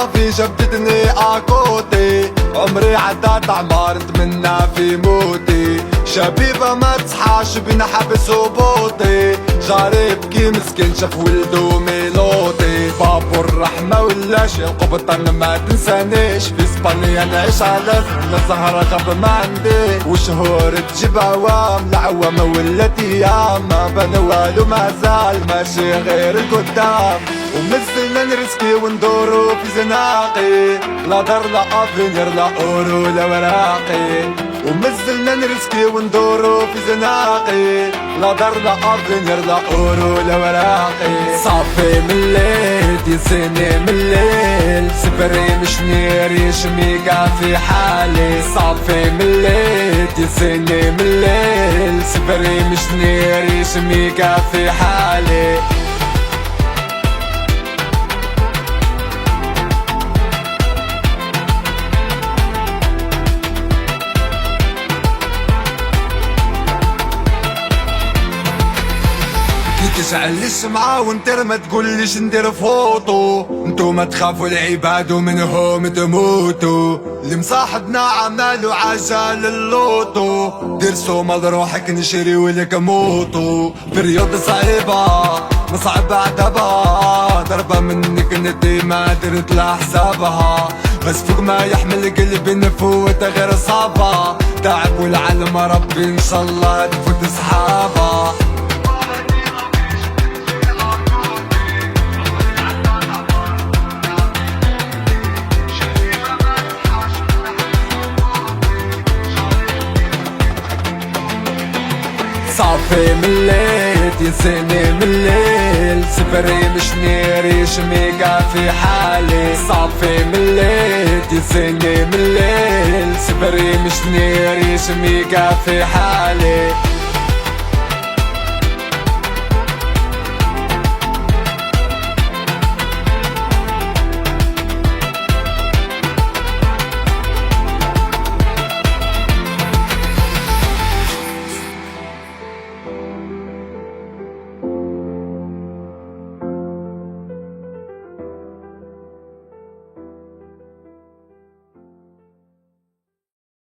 صافي جبدتني اكوتي، عمري عدات عمار نتمنى في موتي، شبيبة ما تصحاش بين حبس وبوطي، جاري بكي مسكين شاف ولدو ميلوطي، بابو الرحمة ولا شي القبطان ما تنسانيش، في اسبانيا نعيش على الزهرة غاب ما عندي، وشهور تجيب عوام العوام ولات ايام، ما بان والو مازال ماشي غير القدام، ومزلنا نرسكي وندورو في زناقي، لا دار لا افينير لا اورو لا وراقي، ومزلنا نرسكي وندورو في زناقي، لا دار لا افينير لا اورو لا وراقي، صافي مليت يزيني من الليل، سبري مش نيري شميقة في حالي، صافي مليت يزيني من الليل، سبري مش نيري شميقة في حالي. تشعل الشمعة وانتر ما تقوليش ندير فوطو، انتو ما تخافوا العباد ومنهم تموتوا، اللي مصاحبنا عمالو عجال اللوطو، دير سومة لروحك نشري ولك موطو، بريود صعيبة مصعبة عتبها، ضربة منك ندي ما درت لها حسابها، بس فوق ما يحمل قلبي نفوت غير صعبة، تعب والعلم ربي ان شاء الله تفوت صحابها. صافي مليت يزيني من الليل، سبري مش نيري شميقة في حالي، صافي مليت يزيني من الليل، سبري مش نيري شميقة في حالي.